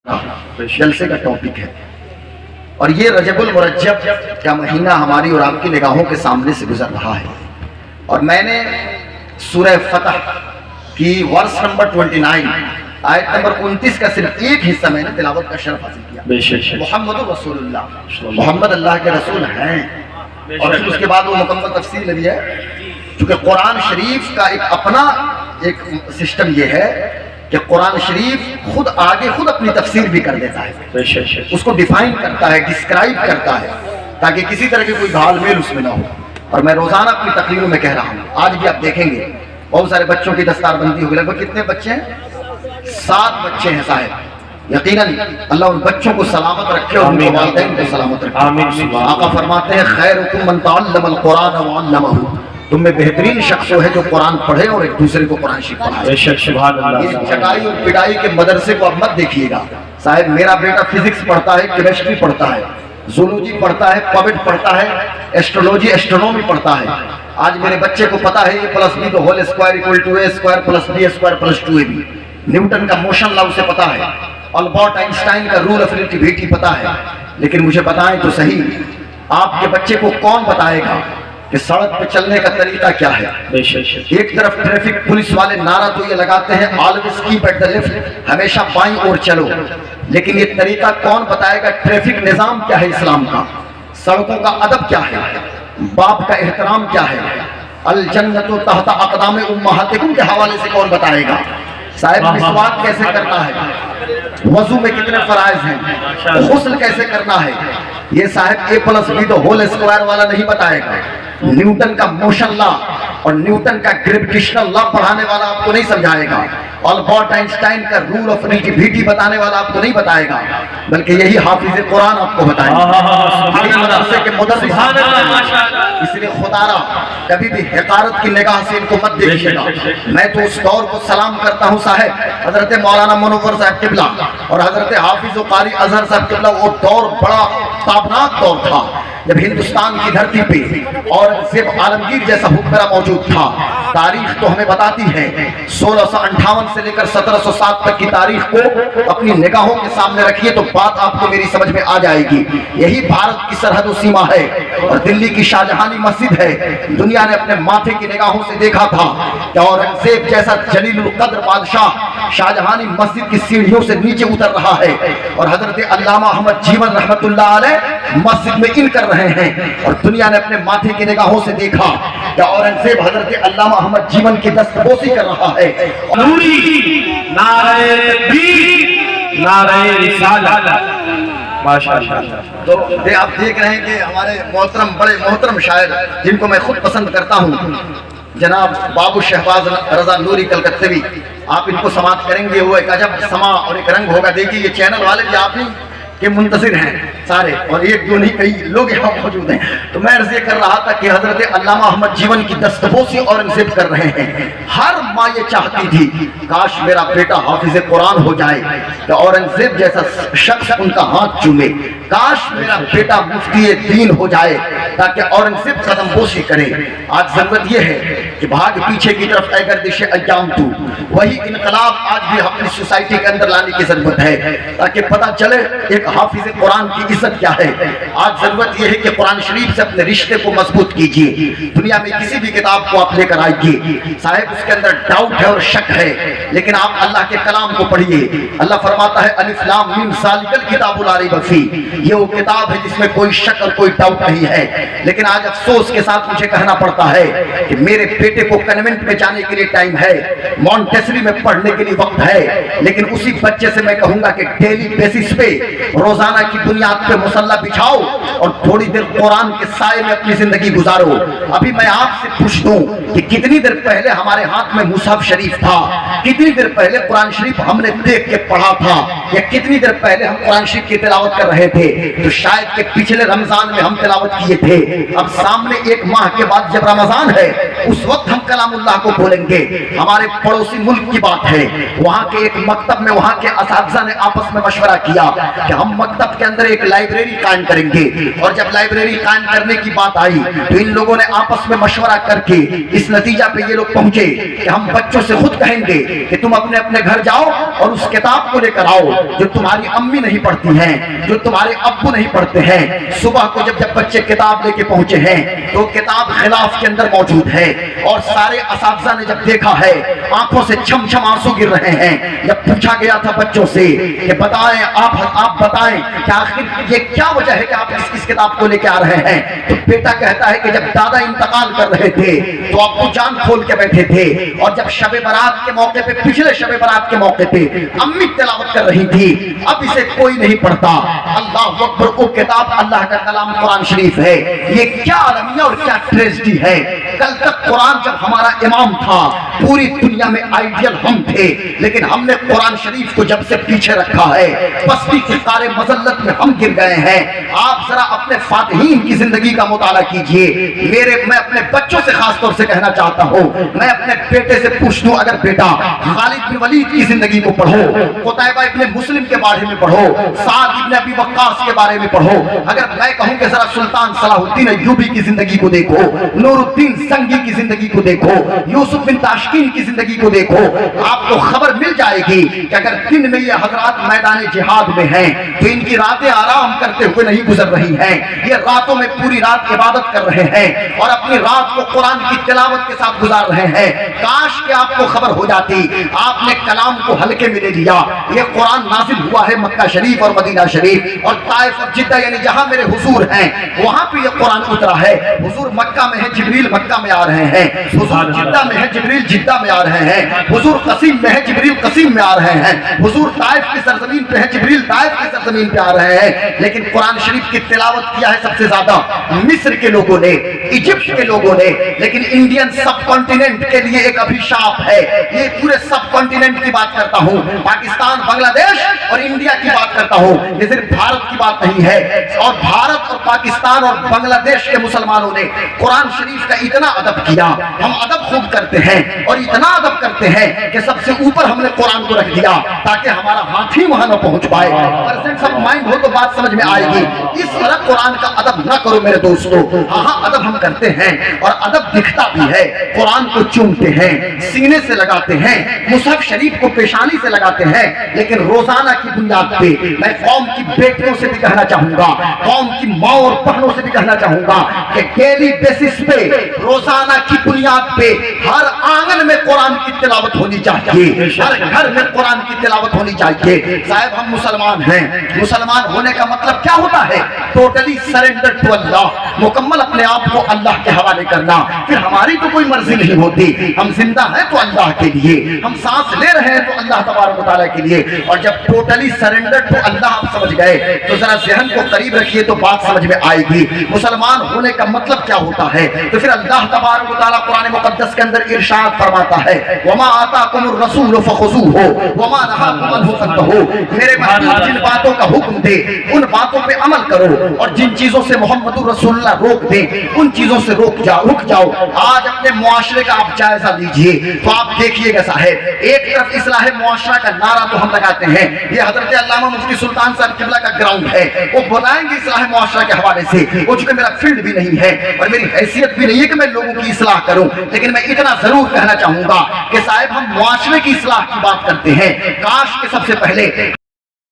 जलसे का टॉपिक है और ये रजबुल मुरज्जब का महीना हमारी और आपकी निगाहों के सामने से गुजर रहा है। और मैंने सूरह फतह की वर्स नंबर 29 आयत नंबर 29 का सिर्फ एक हिस्सा मैंने तिलावत का शर्फ हासिल किया। मोहम्मद रसूलुल्लाह, मोहम्मद अल्लाह के रसूल हैं। और फिर उसके बाद वो मुकम्मल तफसील लगी है, क्योंकि कुरान शरीफ का एक अपना एक सिस्टम ये है कि कुरान शरीफ खुद आगे खुद अपनी तफसीर भी कर देता है, उसको डिफाइन करता है, डिस्क्राइब करता है, ताकि किसी तरह की कोई घालमेल उसमें ना हो। और मैं रोजाना अपनी तकरीरों में कह रहा हूँ, आज भी आप देखेंगे बहुत सारे बच्चों की दस्तारबंदी होगी। लगभग कितने बच्चे हैं? 7 बच्चे हैं साहब। यकीनन अल्लाह उन बच्चों को सलामत रखे और उनके वालिदैन को सलामत रखे। आका फरमाते हैं, खैरुकुम मन तअल्लमल कुरान व अल्लमहु, तुम में बेहतरीन शख्स वो है जो कुरान पढ़े और एक दूसरे को कुरान सिखाए। ये चटाई और पिटाई के मदरसे को अब मत देखिएगा साहब। मेरा बेटा फिजिक्स पढ़ता है, केमिस्ट्री पढ़ता है, जूलॉजी पढ़ता है, पॉलिटी पढ़ता है, एस्ट्रोलॉजी एस्ट्रोनॉमी पढ़ता है। आज मेरे बच्चे को पता है a + b तो whole square equal to a square + b square + 2ab। Newton का मोशन लॉ उसे पता है, अल्बर्ट आइंस्टाइन का रूल ऑफ रिलेटिविटी पता है। लेकिन मुझे बताएं तो सही, आपके बच्चे को कौन बताएगा कि सड़क पे चलने का तरीका क्या है? एक तरफ ट्रैफिक पुलिस वाले नारा तो ये लगाते हैं, always keep at the left, हमेशा बाईं ओर चलो। लेकिन ये तरीका कौन बताएगा? ट्रैफिक निजाम क्या है इस्लाम का, सड़कों का अदब क्या है, बाप का एहतराम क्या है, अल जन्नतु तहता अक़दामे उम्महातिकुम के हवाले से कौन बताएगा? साहिब मिसवाक कैसे करना है, वजू में कितने फराइज हैं, गुस्ल कैसे करना है, ये साहब a + b तो होल स्क्वायर वाला नहीं बताएगा। न्यूटन का मोशन लॉ और न्यूटन का ग्रेविटेशनल लॉ पढ़ाने वाला आपको नहीं समझाएगा। अल्बर्ट आइंस्टाइन का रूल ऑफ रिलेटिविटी बताने वाला आपको नहीं बताएगा, बल्कि यही हाफिज कुरान आपको बताएगा। मदरसे के मुदर्रिस। इसलिए खुदारा कभी भी हकारत की निगाह से इनको मत देखिएगा। मैं तो उस दौर को सलाम करता हूँ साहब, हजरत मौलाना मुनव्वर साहब किबला और हजरत हाफिज व कारी अजहर साहब किबला। वो दौर बड़ा ताबनाक दौर था जब हिंदुस्तान की धरती पे औरंगजेब आलमगीर जैसा हुक्मरान मौजूद था। तारीख तो हमें बताती है 1658 से लेकर 1707 तक की तारीख को अपनी निगाहों के सामने रखिए तो बात आपको मेरी समझ में आ जाएगी। यही भारत की सरहद सीमा है और दिल्ली की शाहजहानी मस्जिद है। दुनिया ने अपने माथे की निगाहों से देखा था कि औरंगजेब जैसा जलीलुल कद्र बादशाह शाहजहानी मस्जिद की सीढ़ियों से नीचे उतर रहा है और हजरत अल्लामा अहमद जीवन रहमतुल्लाह अलैह मस्जिद में इन कर रहे हैं। और दुनिया ने अपने माथे की निगाहों से देखा कि औरंगजेब हजरत अल्लामा अहमद जीवन की दस्तबोसी कर रहा है। नारे तकबीर, नारे रिसालत। माशाअल्लाह। तो आप देख रहे हैं कि हमारे मोहतरम बड़े मोहतरम शायर जिनको मैं खुद पसंद करता हूँ, जनाब बाबू शहबाज रजा नूरी कलकत्तवी, आप इनको समाप्त करेंगे, वो एक अजब समा और एक रंग होगा। देखिए ये चैनल वाले भी आप ही के मुंतजिर हैं सारे, और एक दो नहीं कई लोग यहाँ मौजूद हैं। तो मैं अर्ज़ कर रहा था कि हजरत अल्लामा अहमद जीवन की दस्तबोसी औरंगजेब कर रहे हैं। हर माँ ये चाहती थी काश मेरा बेटा हाफिज कुरान हो जाए, तो औरंगजेब जैसा शख्स उनका हाथ चूमे। काश मेरा बेटा मुफ्ती दीन हो जाए ताकि औरंगजेब कदमबोसी करे। आज जरूरत यह है कि भाग पीछे की तरफ तय गर्दिश अय्याम तू, वही इनकलाब आज भी अपनी सोसाइटी के अंदर लाने की जरूरत है ताकि पता चले एक हाफिज कुरान की इज्जत क्या है। आज जरूरत यह है कि कुरान शरीफ से अपने रिश्ते को मजबूत कीजिए। दुनिया में किसी भी किताब को आप लेकर आइए साहब, उसके अंदर डाउट है और शक है, लेकिन आप अल्लाह के कलाम को पढ़िए। अल्लाह फरमाता है अलिफ लाम मीम ज़ालिकल किताबुल ला रैब फीह, ये वो किताब है जिसमें कोई शक और कोई डाउट नहीं है। लेकिन आज अफसोस के साथ मुझे कहना पड़ता है कि मेरे बेटे को कन्वेंट में जाने के लिए टाइम है, मॉन्टेसरी में पढ़ने के लिए वक्त है, लेकिन उसी बच्चे से मैं कहूंगा कि डेली बेसिस पे रोजाना की बुनियाद पे मुसल्ला बिछाओ और थोड़ी देर कुरान के साए में अपनी जिंदगी गुजारो। अभी मैं आपसे पूछ दूं कि कितनी देर पहले हमारे हाथ में मुसहफ शरीफ था, कितनी देर पहले कुरान शरीफ हमने देख के पढ़ा था, या कितनी देर पहले हम कुरान शरीफ की तिलावत कर रहे थे? तो शायद के पिछले रमजान में हम तिलावत किए थे। अब सामने 1 माह के बाद जब रमजान है उस वक्त हम कलामुल्लाह को बोलेंगे। हमारे पड़ोसी मुल्क की बात है, वहां के एक मकतब में वहां के असातिज़ा ने आपस में मशवरा किया कि हम मकतब के अंदर एक لائبریری قائم کریں گے. اور جب لائبریری قائم کرنے کی بات آئی تو ان لوگوں نے آپس میں مشورہ کر کے اس نتیجہ پہ یہ لوگ پہنچے کہ ہم بچوں سے خود کہیں گے کہ تم اپنے اپنے گھر جاؤ اور اس کتاب کو لے کر آؤ جو تمہاری امی نہیں پڑھتی ہیں, جو تمہارے ابو نہیں پڑھتے ہیں. صبح کو جب بچے کتاب لے کے پہنچے ہیں تو کتاب غلاف کے اندر موجود ہے, اور سارے اساتذہ نے جب دیکھا ہے آنکھوں سے چھم چھم آنسو گر رہے ہیں. جب پوچھا گیا تھا بچوں سے کہ بتائیں آپ بتائیں کہ آخر یہ کیا وجہ ہے کہ آپ اس کتاب کو لے کے آ رہے ہیں, تو بیٹا کہتا ہے کہ جب دادا انتقال کر رہے تھے تو ابو جان کھول کے بیٹھے تھے, اور جب شب برات کے موقع پہ, پچھلے شب برات کے موقع پہ امی تلاوت کر رہی تھی, اب اسے کوئی نہیں پڑھتا. اللہ اکبر, وہ کتاب اللہ کا کلام قرآن شریف ہے. یہ کیا عالمیہ اور کیا ٹریجڈی ہے. کل تک قرآن جب ہمارا امام تھا پوری دنیا میں آئیڈیل ہم تھے, لیکن ہم نے قرآن شریف کو جب سے پیچھے رکھا ہے پستی کی قار مذلت میں ہم گر گئے ہیں. آپ ذرا اپنے فاتحین کی زندگی کا مطالعہ کیجئے. میں اپنے بچوں سے خاص طور سے کہنا چاہتا ہوں, میں اپنے بیٹے سے پوچھ دوں, اگر بیٹا خالد بن ولید کی زندگی کو پڑھو, قتیبہ ابن مسلم کے بارے میں پڑھو, سعد ابن ابی وقاص کے بارے میں پڑھو, اگر میں کہوں کہ ذرا سلطان صلاح الدین ایوبی کی زندگی کو دیکھو, نور الدین سنگی کی زندگی کو دیکھو, یوسف بن تاشقین کی زندگی کو دیکھو, آپ کو خبر مل جائے گی کہ اگر دن میں یہ حضرات میدان جہاد میں ہیں تو ان کی راتیں آرام کرتے ہوئے نہیں گزر رہی ہیں, یہ راتوں میں پوری رات عبادت کر رہے ہیں اور اپنی رات کو قرآن کی تلاوت کے ساتھ گزار رہے ہیں. کاش کہ آپ کو خبر ہو جاتی. آپ نے کلام کو ہلکے میں لے لیا. یہ قرآن نازل ہوا ہے مکہ شریف اور مدینہ شریف اور طائف اور جدہ, یعنی جہاں میرے حضور ہیں وہاں پہ یہ قرآن اترا ہے. حضور مکہ میں ہے, جبریل مکہ میں آ رہے ہیں. حضور جدہ میں ہے, جبریل جدہ میں آ رہے ہیں. حضور قصیم میں ہے, جبریل قصیم میں آ رہے ہیں. حضور طائف کی سرزمین پہ ہے, جبریل طائف کی سرزمین پہ آ رہے ہیں. لیکن قرآن شریف کی تلاوت کیا ہے سب سے زیادہ مصر کے لوگوں نے, ایجپٹ کے لوگوں نے. لیکن انڈین سب کانٹیننٹ کے لیے ایک ابھیشاپ ہے. یہ پورے سب کانٹیننٹ کی بات کرتا ہوں, پاکستان, بنگلہ دیش اور انڈیا کی بات کرتا ہوں. یہ صرف بھارت کی بات نہیں ہے. اور بھارت اور پاکستان اور بنگلہ دیش کے مسلمانوں نے قرآن شریف کا اتنا ادب کیا. ہم ادب خوب کرتے ہیں اور اتنا ادب کرتے ہیں کہ سب سے اوپر ہم نے قرآن کو رکھ دیا تاکہ ہمارا ہاتھ ہی وہاں نہ پہنچ پائے. پرزنٹ آف مائنڈ ہو تو بات سمجھ میں آئے گی. اس طرح قرآن کا ادب نہ کرو میرے دوستو. ہاں ادب ہم کرتے ہیں اور ادب دکھتا بھی ہے. قرآن کو چومتے ہیں, سینے سے لگاتے ہیں, مصحف شریف کو پیشانی سے لگاتے ہیں, لیکن روزانہ کی بنیاد پہ میں قوم کی بیٹیوں سے بھی کہنا چاہوں گا, قوم کی ماں اور بہنوں سے بھی کہنا چاہوں گا کہ ڈیلی بیسس پہ, روزانہ کی بنیاد پہ ہر آنگن میں قرآن کی تلاوت ہونی چاہیے, ہر گھر میں قرآن کی تلاوت ہونی چاہیے. صاحب ہم مسلمان ہیں. مسلمان ہونے کا مطلب کیا ہوتا ہے؟ ٹوٹلی سرنڈر ٹو اللہ, مکمل اپنے آپ کو اللہ کے حوالے کرنا. پھر ہماری تو کوئی مرضی نہیں ہوتی. ہم زندہ ہیں تو اللہ کے لیے, ہم سانس لے رہے ہیں تو اللہ تبارک و تعالیٰ کے لیے. اور جب ٹوٹلی سرنڈر ٹو اللہ آپ سمجھ گئے تو ذرا ذہن کو قریب رکھیے تو بات سمجھ میں آئے گی. مسلمان ہونے کا مطلب کیا ہوتا ہے؟ تو پھر اللہ تبارک و تعالیٰ قرآن مقدس کے اندر ارشاد فرماتا ہے, وما آتاکم الرسول فخذوہ وما نہاکم عنہ فانتہوا. میرے محبوب جن باتوں کا حکم دے ان باتوں پہ عمل کرو, اور جن چیزوں سے محمد رسول اللہ روک دے ان چیزوں سے رک جاؤ. آج اپنے معاشرے کا آپ جائزہ لیجئے تو آپ دیکھیے گا صاحب, ایک طرف اصلاح معاشرہ کا نعرہ تو ہم لگاتے ہیں, یہ حضرت علامہ مفتی سلطان صاحب قبلہ کا گراؤنڈ ہے, وہ بلائیں گے اصلاح معاشرہ کے حوالے سے. وہ چونکہ میرا فیلڈ بھی نہیں ہے اور میری حیثیت بھی نہیں ہے کہ میں لوگوں کی اصلاح کروں, لیکن میں اتنا ضرور کہنا چاہوں گا کہ صاحب ہم معاشرے کی اصلاح کی بات کرتے ہیں. کاش کہ سب سے پہلے